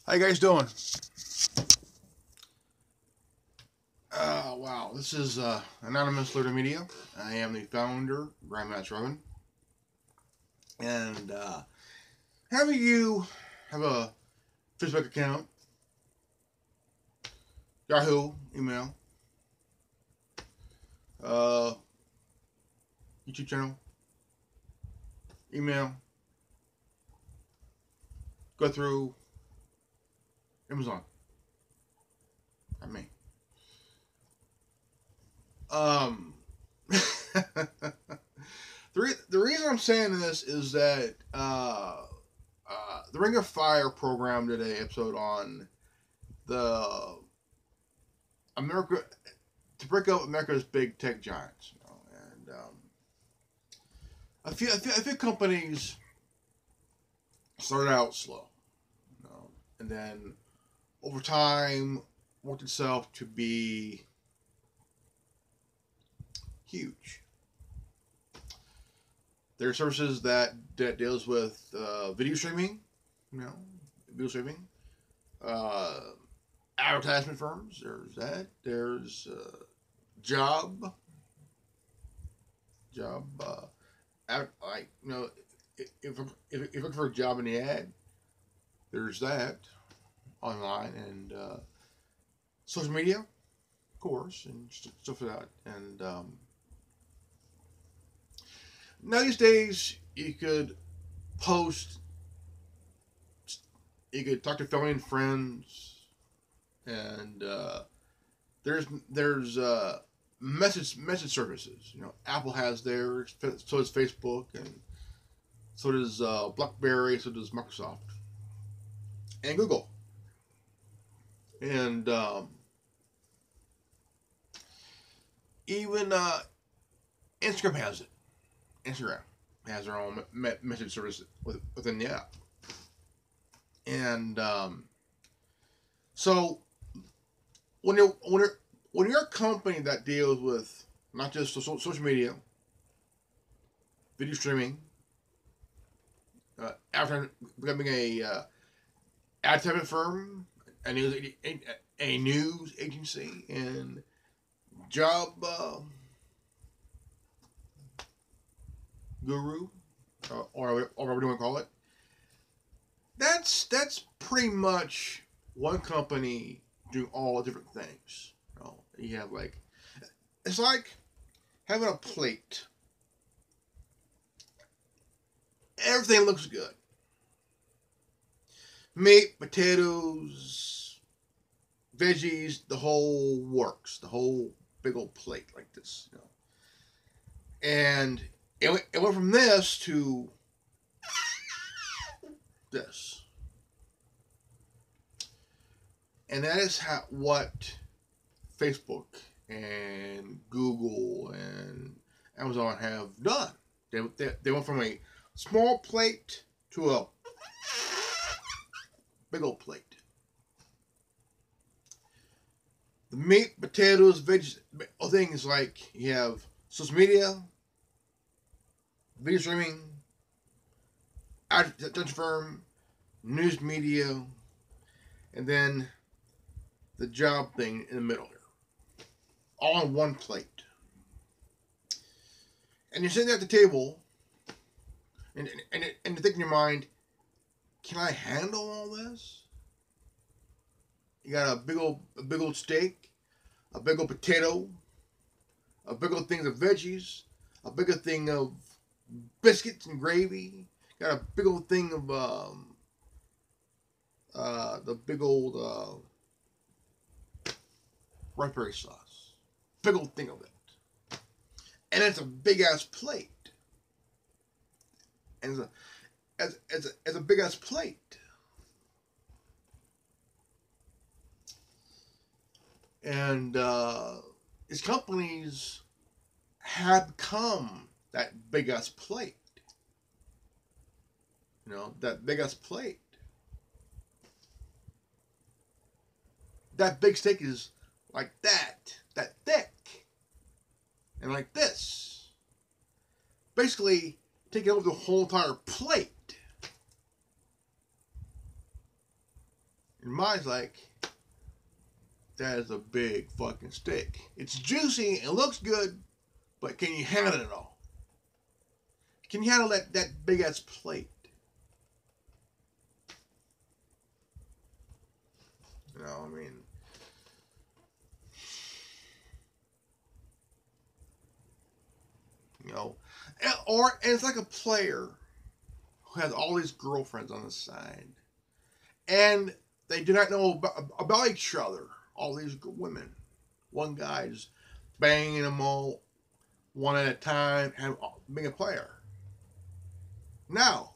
How you guys doing? Wow, this is Anonymous Learner Media. I am the founder, Grandmaster Robin. And having you have a Facebook account, Yahoo, email, YouTube channel, email, go through Amazon. I mean. The reason I'm saying this is that the Ring of Fire program did an episode on the America to break up America's big tech giants, and a few companies started out slow, and then over time worked itself to be huge. There are services that deals with video streaming, advertisement firms. There's that. There's job. If you're looking for a job in the ad, there's that online, and social media, of course, and stuff like that. And now these days, you could post, you could talk to family and friends, and there's message services. Apple has theirs, so does Facebook, and so does BlackBerry, so does Microsoft, and Google, and even Instagram has it. Instagram has their own message service within the app, and so when you're a company that deals with not just social media, video streaming, after becoming a advertisement firm, a news agency, and job guru, or whatever you want to call it. That's pretty much one company doing all the different things. You have it's like having a plate. Everything looks good. Meat, potatoes, veggies, the whole works. The whole big old plate like this. And it went from this to this. And that is what Facebook and Google and Amazon have done. They went from a small plate to a big old plate. The meat, potatoes, veggies, things like you have social media, video streaming, advertising firm, news media, and then the job thing in the middle here. All on one plate. And you're sitting at the table, and you think in your mind, can I handle all this? You got a big old steak, a big old potato, a big old thing of veggies, a bigger thing of biscuits and gravy. Got a big old thing of the big old raspberry sauce. Big old thing of it, and it's a big ass plate. And it's a big ass plate. And these companies have become that big ass plate. That big ass plate. That big steak is like that thick, and like this. Basically, taking over the whole entire plate. And mine's like, that is a big fucking steak. It's juicy, it looks good, but can you handle it all? Can you handle that big ass plate? You know, I mean, you know, and it's like a player who has all these girlfriends on the side, and they do not know about each other. All these women, one guy just banging them all one at a time, and being a player. Now,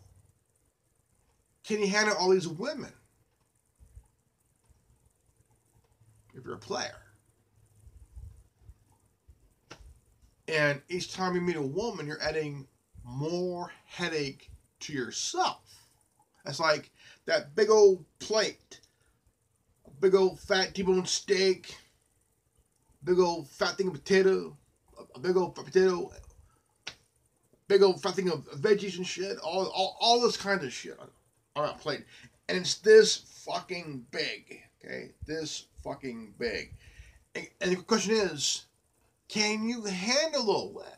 can you handle all these women if you're a player? And each time you meet a woman, you're adding more headache to yourself. That's like that big old plate, a big old fat T-bone steak, big old fat thing of potato, a big old fat potato, big old fat thing of veggies and shit, all this kind of shit on that plate. And it's this fucking big, okay? This fucking big. And the question is, can you handle all that?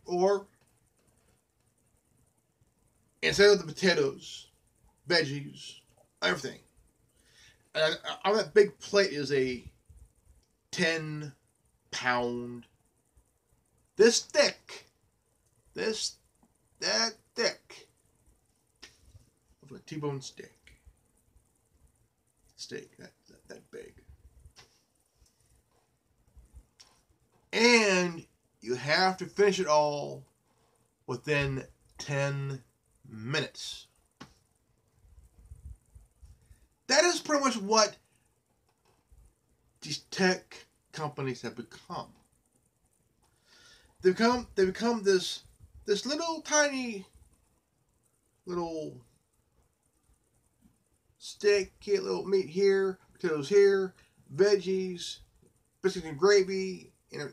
Or, instead of the potatoes, veggies, everything, and on that big plate is a 10-pound, this thick, that thick, of a T-bone steak, that big, and you have to finish it all within 10 minutes. That is pretty much what these tech companies have become. They become this little tiny little steak, little meat here, potatoes here, veggies, biscuits and gravy, and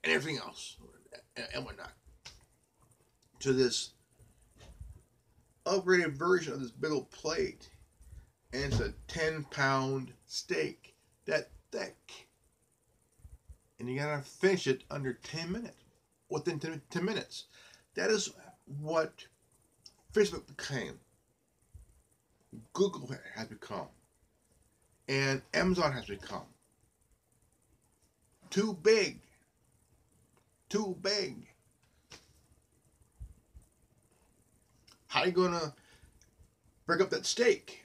everything else, and whatnot. To this upgraded version of this big old plate, and it's a 10-pound steak that thick, and you gotta finish it under 10 minutes, within 10 minutes. That is what Facebook became, Google has become, and Amazon has become. Too big. How are you gonna break up that steak?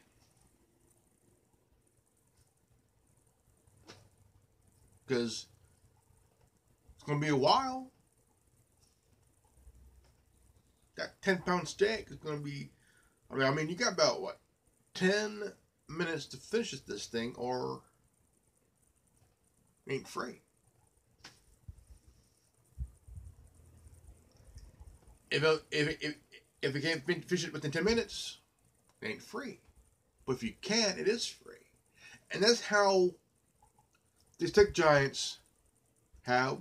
Because it's gonna be a while. That 10-pound steak is gonna be, I mean, you got about what, 10 minutes to finish this thing, or it ain't free. If you can't finish it within 10 minutes, it ain't free. But if you can, it is free. And that's how these tech giants have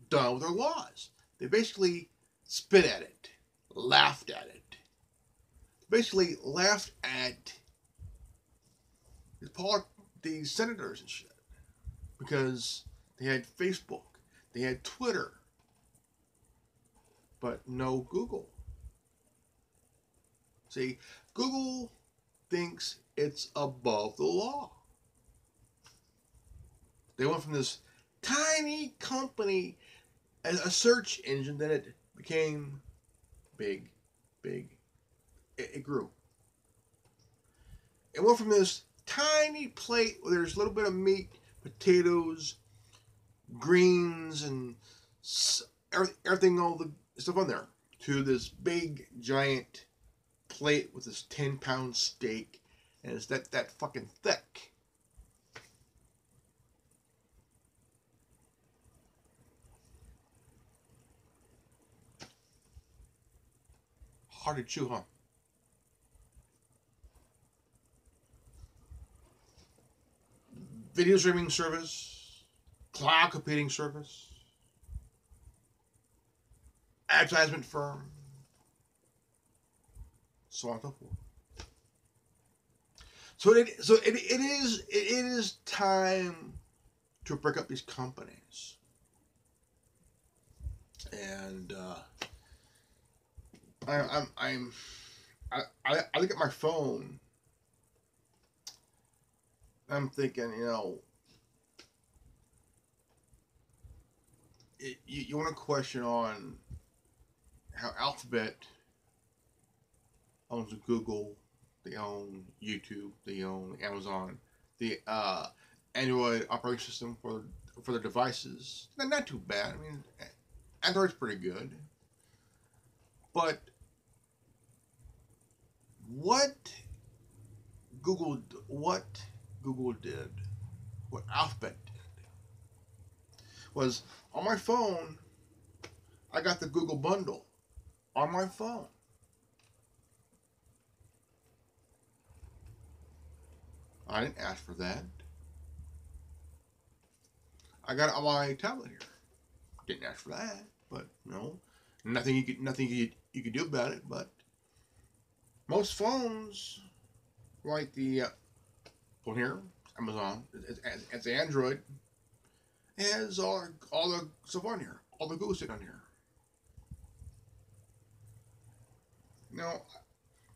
done with their laws. They basically spit at it, laughed at it. Basically laughed at these senators and shit. Because they had Facebook, they had Twitter, but no Google. See, Google thinks it's above the law. They went from this tiny company, a search engine, then it became big. It grew. It went from this tiny plate where there's a little bit of meat, potatoes, greens, and everything, all the stuff on there, to this big, giant plate with this 10-pound steak, and it's that fucking thick. Hard to chew, huh? Video streaming service, cloud computing service, advertisement firm, so on and so forth. It is time to break up these companies. And I look at my phone. I'm thinking, you want to question on how Alphabet owns Google, they own YouTube, they own Amazon, the Android operating system for the devices. Not too bad. I mean, Android's pretty good. But what what Google did, what Alphabet did, was on my phone. I got the Google bundle on my phone. I didn't ask for that. I got it on my tablet here. Didn't ask for that, but nothing you could do about it. But most phones, like the phone here, Amazon, it's Android, it has all the stuff on here, all the Google stuff on here.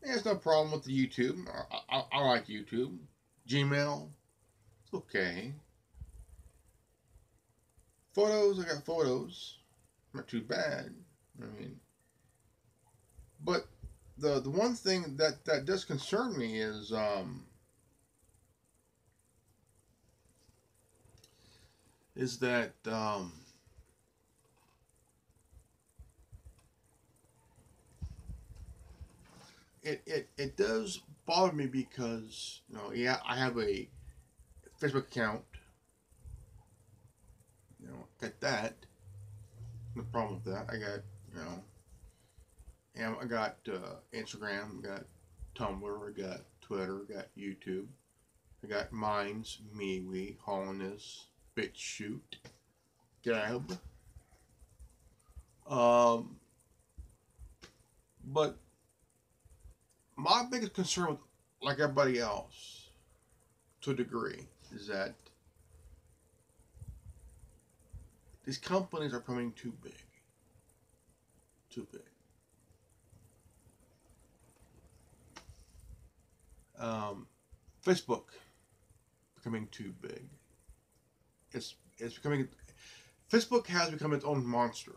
There's no problem with the YouTube. I like YouTube. Gmail, it's okay. Photos, I got photos. Not too bad. I mean, but the one thing that does concern me is that it does bother me because I have a Facebook account. Got that. No problem with that. I got and I got Instagram. I got Tumblr. I got Twitter. I got YouTube. I got Minds, MeWe, Hollandness, BitChute, Gab. But my biggest concern with, like everybody else, to a degree, is that these companies are becoming too big. Too big. Facebook becoming too big. It's becoming. Facebook has become its own monster.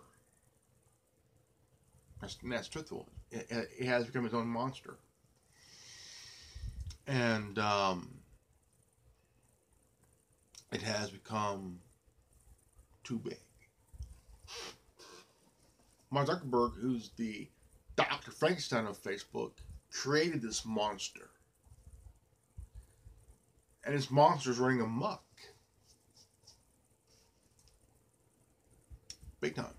That's truthful. It has become its own monster. And it has become too big. Mark Zuckerberg, who's the Dr. Frankenstein of Facebook, created this monster. And this monster is running amok. Big time.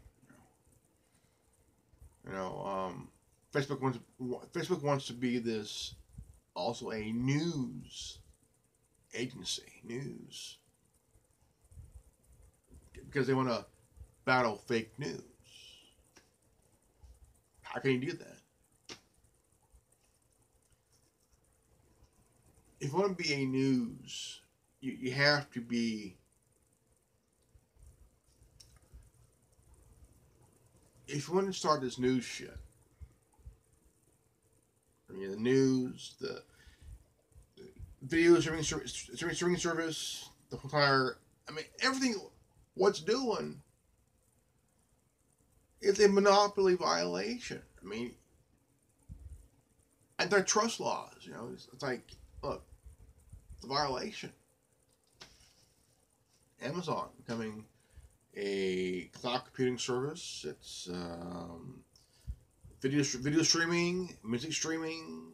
Facebook wants to be this, also a news agency, because they want to battle fake news. How can you do that? If you want to be a news, you have to be. If you want to start this news shit, the news, the video streaming service, the entire, everything, what's doing, it's a monopoly violation. Antitrust laws, it's like, look, it's a violation. Amazon becoming a cloud computing service. It's video streaming, music streaming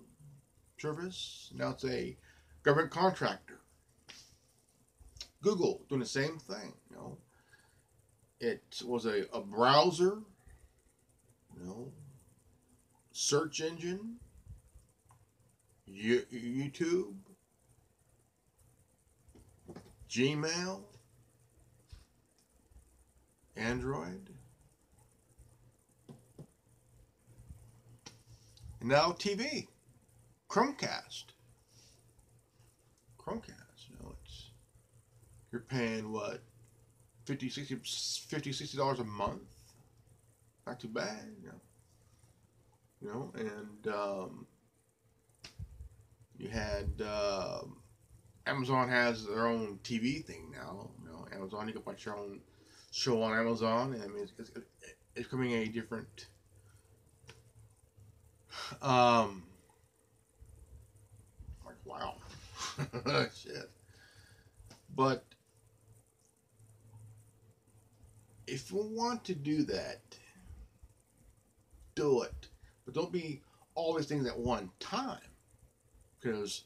service. Now it's a government contractor. Google doing the same thing. It was a browser, search engine, YouTube, Gmail, Android. And now TV, Chromecast. It's you're paying what, $50, $60 a month. Not too bad, and you had Amazon has their own TV thing now. Amazon, you can watch your own show on Amazon, and I mean it's becoming a different like wow. Shit. But if you want to do that, do it. But don't be all these things at one time. Because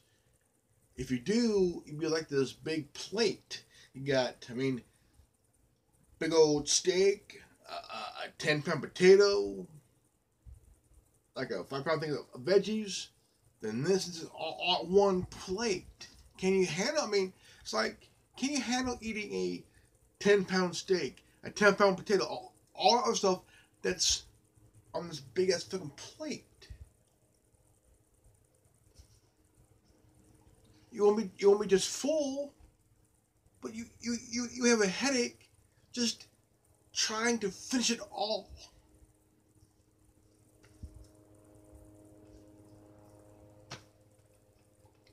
if you do, you'd be like this big plate. You got, big old steak, a 10-pound potato, like a 5-pound thing of veggies. Then this is all one plate. Can you handle? It's like, can you handle eating a 10-pound steak, a 10-pound potato, all that other stuff that's on this big ass fucking plate? You won't be just full, but you have a headache just trying to finish it all.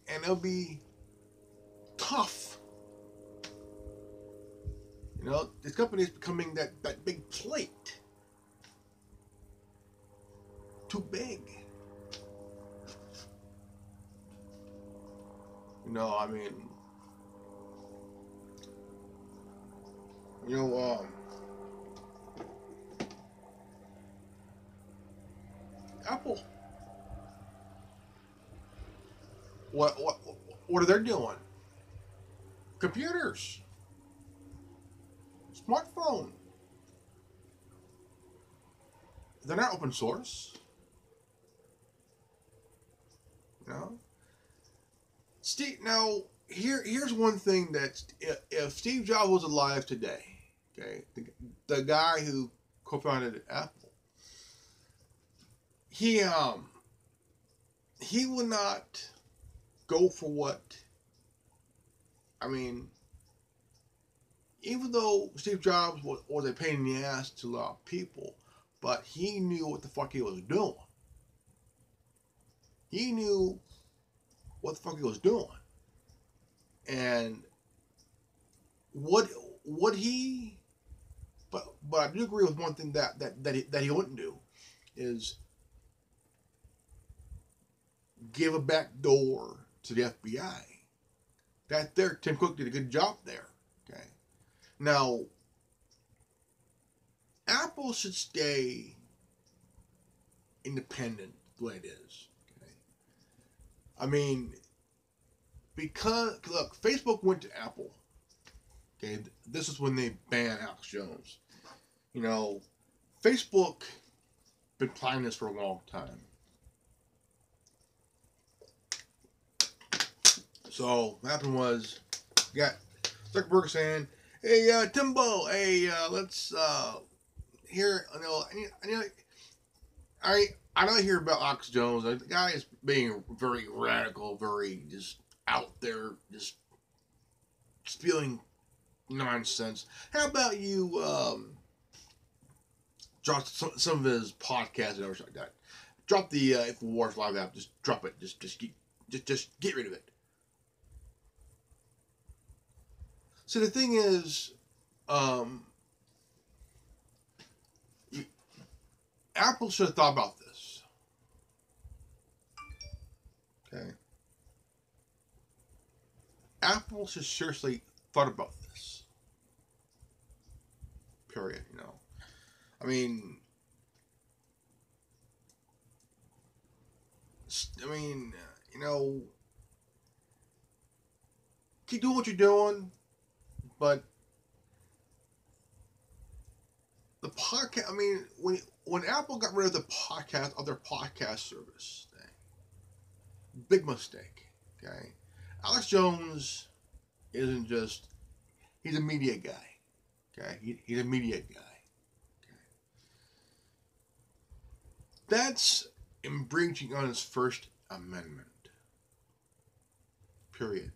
And it'll be tough. This company is becoming that big plate. Too big. Apple. What are they doing? Computers, smartphone. They're not open source. Steve. Now here's one thing that if Steve Jobs was alive today, okay, the guy who co-founded Apple, he would not go for what. Even though Steve Jobs was a pain in the ass to a lot of people, but he knew what the fuck he was doing. He knew what the fuck he was doing. And but I do agree with one thing that he wouldn't do is give a back door to the FBI. Tim Cook did a good job there. Okay. Now, Apple should stay independent the way it is. Okay. Because, look, Facebook went to Apple. Okay. This is when they banned Alex Jones. Facebook been planning this for a long time. So what happened was, you got Zuckerberg saying, "Hey, Timbo, hey, let's here. I don't hear about Alex Jones. The guy is being very radical, very just out there, just spewing nonsense. How about you drop some of his podcasts and everything like that? Drop the InfoWars Live app. Just drop it. Just get rid of it." So the thing is, Apple should have thought about this. Okay. Apple should seriously thought about this. Period. Keep doing what you're doing, but the podcast. When Apple got rid of the podcast of their podcast service thing, big mistake. Okay, Alex Jones isn't just, he's a media guy. Okay, he's a media guy. Okay, that's infringing on his First Amendment. Period.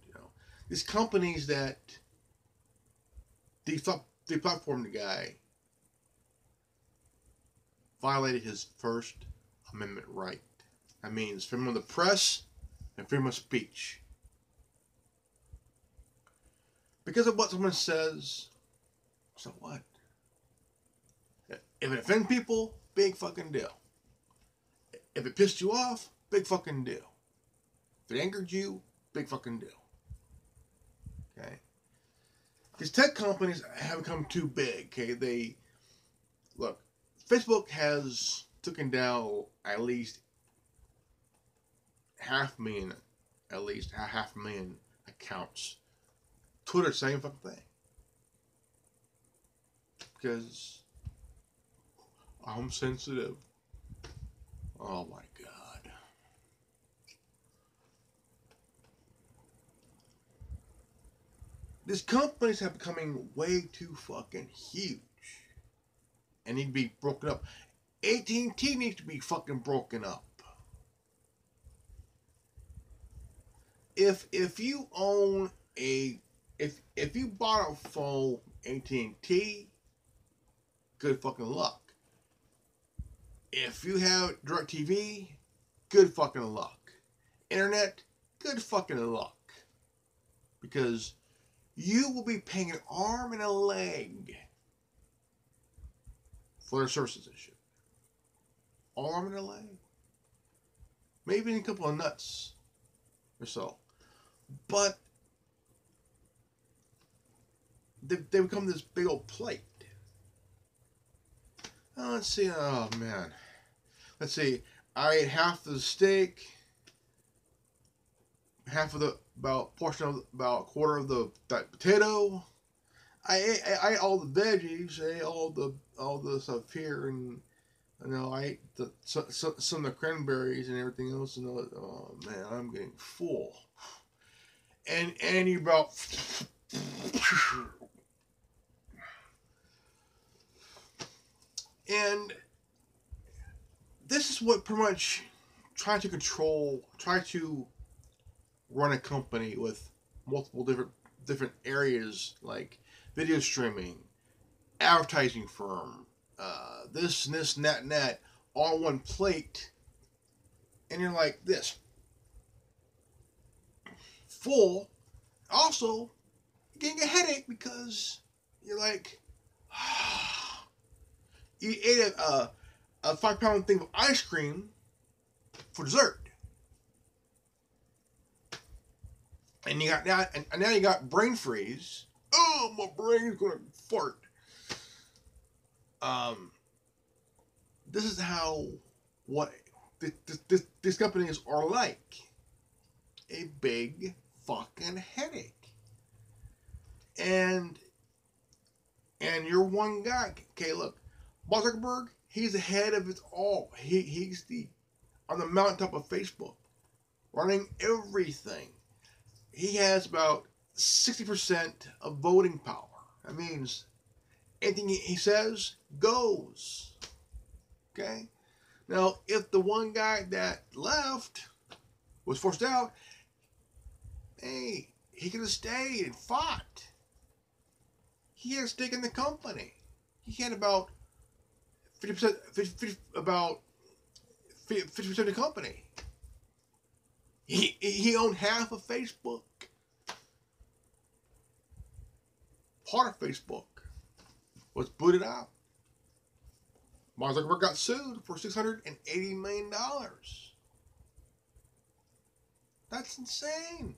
These companies that deplatformed the guy violated his First Amendment right. That means freedom of the press and freedom of speech. Because of what someone says, so what? If it offends people, big fucking deal. If it pissed you off, big fucking deal. If it angered you, big fucking deal. Okay? Because tech companies have become too big. Okay? Look, Facebook has taken down at least half a million accounts. Twitter, same fucking thing. Because I'm sensitive. Oh my God. These companies have becoming way too fucking huge. And need to be broken up. AT&T needs to be fucking broken up. If you own if you bought a phone AT&T, good fucking luck. If you have DirecTV, good fucking luck. Internet, good fucking luck. Because you will be paying an arm and a leg for their services and shit. Arm and a leg. Maybe a couple of nuts or so. But they become this big old plate. Let's see. Oh man. Let's see. I ate half the steak, half of the about a quarter of the potato. I ate all the veggies. I ate all the stuff here, and I ate some of the cranberries and everything else. And oh man, I'm getting full. And you about. And this is what pretty much try to run a company with multiple different areas like video streaming, advertising firm, this and this and that and that, all on one plate, and you're like this. Full. Also, you're getting a headache because you're like, you ate a 5-pound thing of ice cream for dessert. And you got now, and now you got brain freeze. Oh, my brain's gonna fart. This is how what these companies are like. A big fucking headache. And you're one guy. Okay, look, Mark Zuckerberg, he's the head of it all. He's on the mountaintop of Facebook, running everything. He has about 60% of voting power. That means anything he says goes. Okay? Now, if the one guy that left was forced out, hey, he could have stayed and fought. He had a stake in the company. He had about 50% of the company. He owned half of Facebook. Part of Facebook was booted out. Mark Zuckerberg got sued for $680 million. That's insane.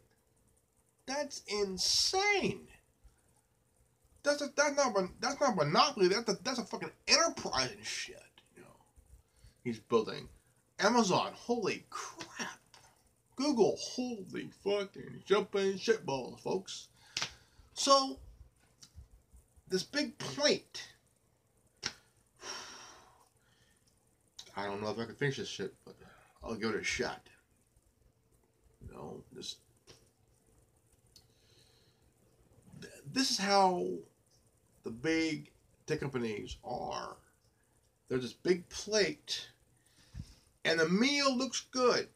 That's insane. That's not monopoly. That's a fucking enterprise and shit. He's building Amazon. Holy crap. Google. Holy fucking jumping shitballs, folks. So this big plate. I don't know if I can finish this shit, but I'll give it a shot. This is how the big tech companies are. There's this big plate, and the meal looks good.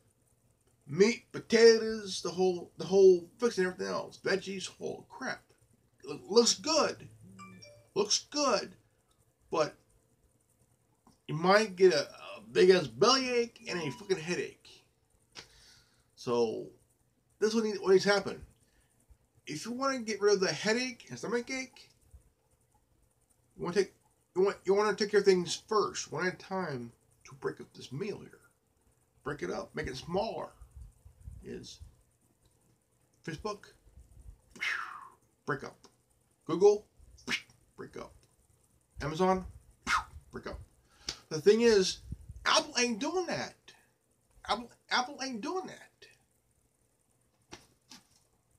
Meat, potatoes, the whole fix and everything else, veggies, whole crap. Looks good, but you might get a big ass bellyache and a fucking headache. So this is what needs to happen. If you want to get rid of the headache and stomach ache, you want to take care of things first, one at a time, to break up this meal here. Break it up, make it smaller. Is Facebook, break up. Google, break up. Amazon, break up. The thing is, Apple ain't doing that. Apple ain't doing that.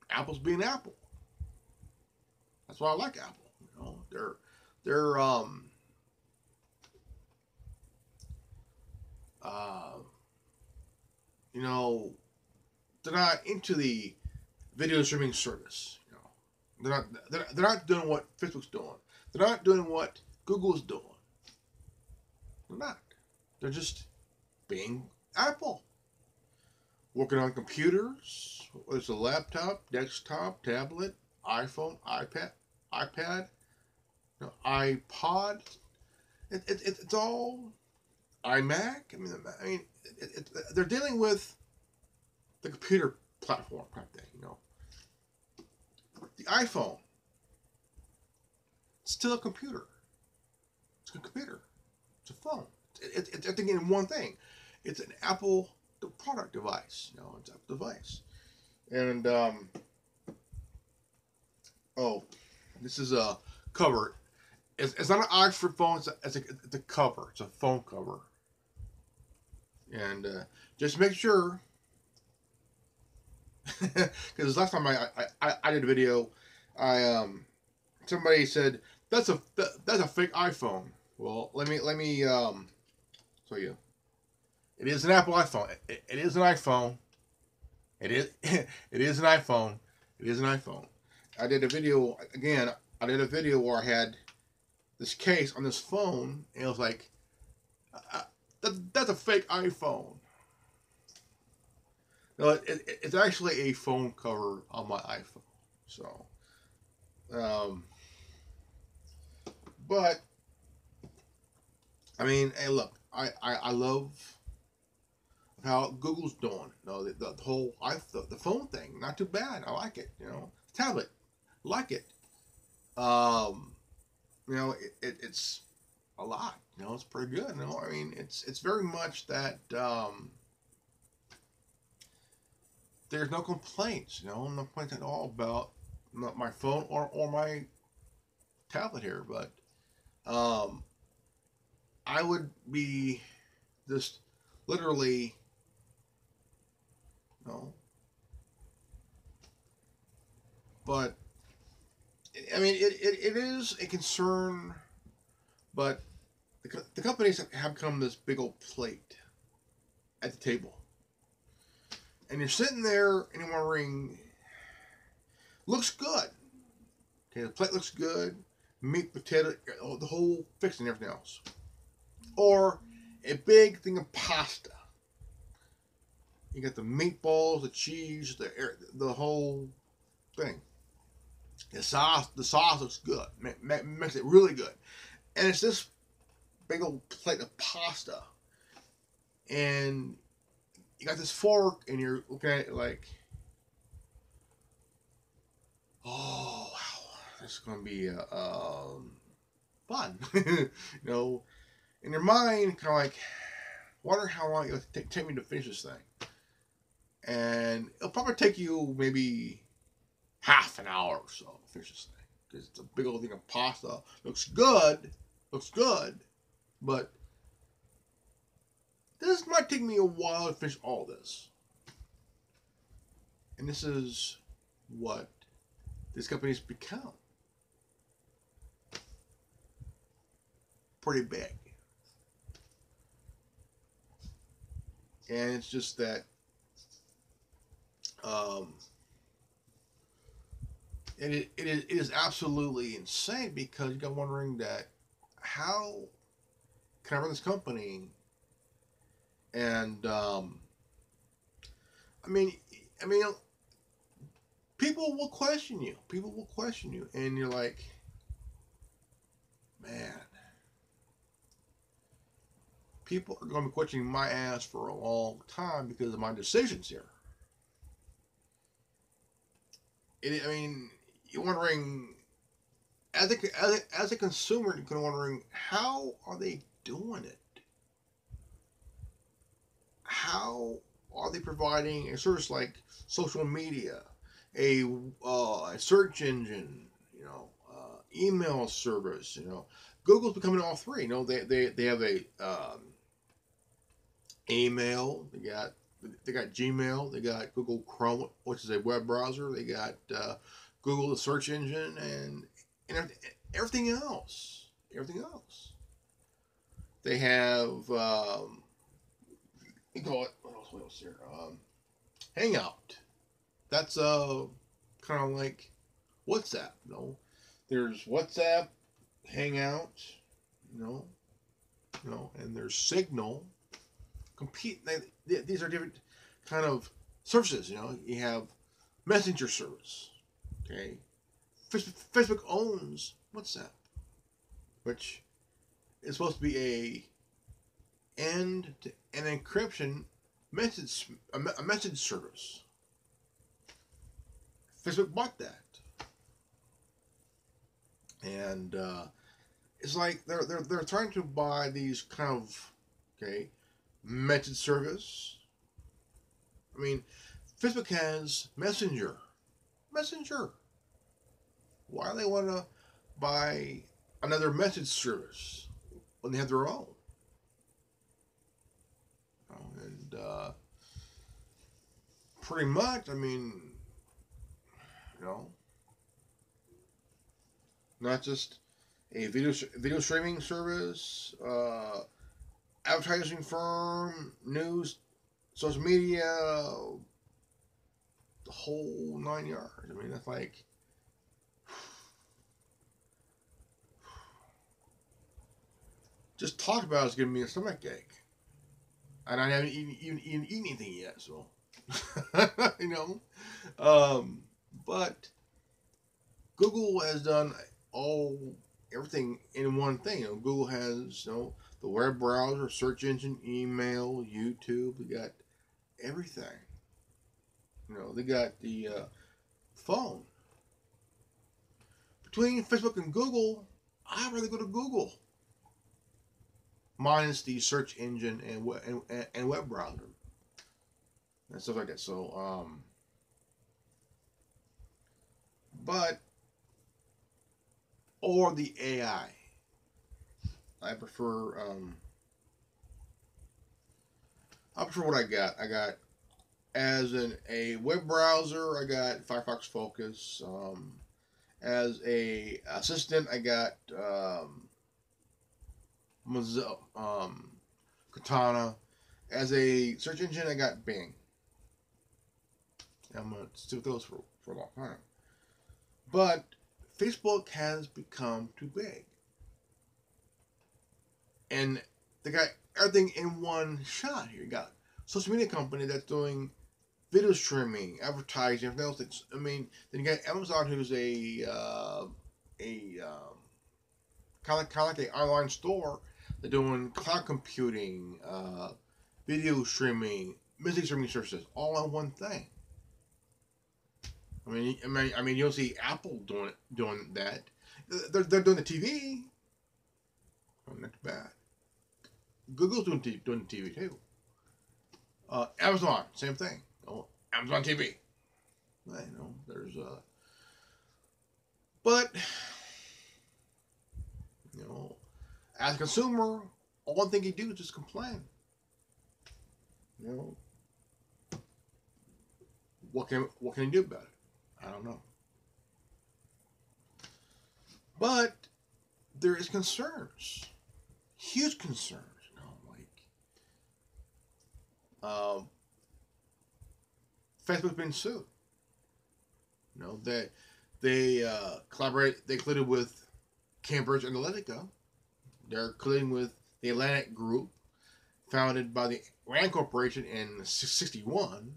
Apple's being Apple. That's why I like Apple. You know, they're you know, they're not into the video streaming service. You know, they're not doing what Facebook's doing. They're not doing what Google's doing. They're not. They're just being Apple. Working on computers, whether it's a laptop, desktop, tablet, iPhone, iPad, you know, iPod. It's all iMac. I mean, they're dealing with the computer platform kind of thing. You know, the iPhone. It's still a computer. It's a computer. It's a phone. It's everything in one thing. It's an Apple product device. You know, it's an Apple device. And oh, this is a cover. It's not an Oxford phone. It's a cover. It's a phone cover. And just make sure, because last time I did a video, somebody said that's a fake iPhone. Well, let me show you. It is an Apple iPhone. It is an iPhone. It is it is an iPhone. It is an iPhone. I did a video again. I did a video where I had this case on this phone, and it was like, that's a fake iPhone. No, it's actually a phone cover on my iPhone. So, but I mean, hey, look, I love how Google's doing. You know, the whole the phone thing, not too bad. I like it. You know, tablet, like it. You know, it's a lot. You know, it's pretty good. You know, I mean, it's very much that there's no complaints. You know, no complaints at all about my phone or my tablet here. But I would be just literally, you know, but I mean, it is a concern, but the companies have become this big old plate at the table. And you're sitting there and you're wondering, looks good. Okay, the plate looks good. Meat, potato, the whole fixing and everything else. Or a big thing of pasta. You got the meatballs, the cheese, the whole thing. The sauce looks good. Makes it really good. And it's this big old plate of pasta. And you got this fork and you're looking at it like, oh, wow, this is going to be fun. You know, in your mind, kind of like, wonder how long it'll take me to finish this thing. And it'll probably take you maybe half an hour or so to finish this thing. Because it's a big old thing of pasta. Looks good, but this might take me a while to finish all this. And this is what this company's become. Pretty big. And it's just that it is absolutely insane, because you got wondering that how can I run this company And I mean, I mean, people will question you. People will question you, and you're like, man, people are going to be questioning my ass for a long time because of my decisions here. I mean, you're wondering, as a consumer, you're kind of wondering, how are they doing it? How are they providing a service like social media, a search engine, email service? Google's becoming all three. They have a email. They got Gmail. They got Google Chrome, which is a web browser. They got Google, the search engine, and everything else. Everything else. They have you call it what else here? Hangout. That's kind of like WhatsApp. There's WhatsApp, Hangout, you know, and there's Signal. These are different kind of services. You have Messenger service. Okay, Facebook owns WhatsApp, which is supposed to be an encryption a message service. Facebook bought that, and it's like they're trying to buy these kind of message service. I mean, Facebook has Messenger. Messenger. Why do they want to buy another message service when they have their own? And pretty much, I mean, not just a video streaming service, advertising firm, news, social media, the whole 9 yards. I mean, that's like, just talk about it's giving me a stomach ache, and I haven't even eaten anything yet. So, but Google has done everything in one thing. Google has the web browser, search engine, email, YouTube. They got everything. They got the phone. Between Facebook and Google, I'd rather go to Google, minus the search engine and web browser and stuff like that. So, or the AI. I prefer what I got. I got as a web browser. I got Firefox Focus. As a assistant, I got Mozilla, Katana. As a search engine, I got Bing. I'm gonna stick with those for a long time. But Facebook has become too big, and they got everything in one shot here. You got social media company that's doing video streaming, advertising, everything else. Then you got Amazon, who's a kind of like an online store. They're doing cloud computing, video streaming, music streaming services, all on one thing. I mean, you'll see Apple doing that. They're doing the TV. Oh, not too bad. Google's doing the TV too. Amazon, same thing. Amazon TV. There's but as a consumer, one thing you do is just complain. What can you do about it? I don't know. But there is concerns, huge concerns. Facebook's been sued. They collaborate. They colluded with Cambridge Analytica. They're colluding with the Atlantic Group. founded by the Rand Corporation in '61,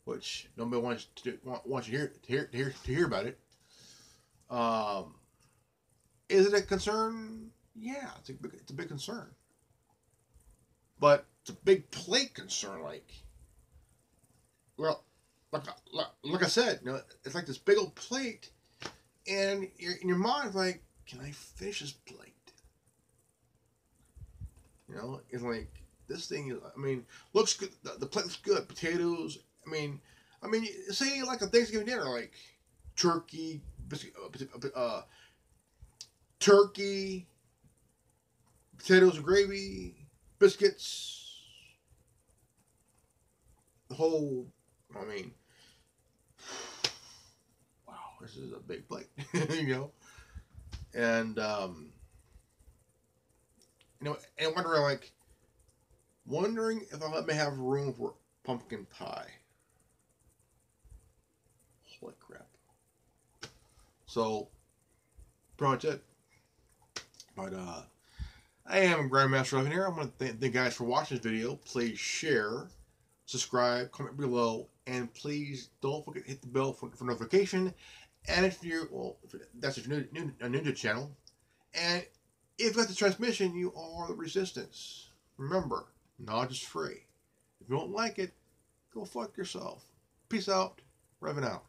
which nobody wants you to hear about it. Is it a concern? Yeah, it's a big concern, but it's a big plate concern. Well, like I said, it's like this big old plate, and in your mind, like, can I finish this plate? It's like this thing is. I mean, looks good. The plate looks good. Potatoes. Say like a Thanksgiving dinner, like turkey, turkey, potatoes and gravy, biscuits, the whole. I mean, wow, this is a big plate, and and wondering if I may have room for pumpkin pie. Holy crap! So, pretty much it. But I am Grandmaster Evan here. I want to thank you guys for watching this video. Please share, subscribe, comment below, and please don't forget to hit the bell for notification. And if that's if you're new to the channel, and if you got the transmission, you are the resistance. Remember, knowledge is free. If you don't like it, go fuck yourself. Peace out. Revving out.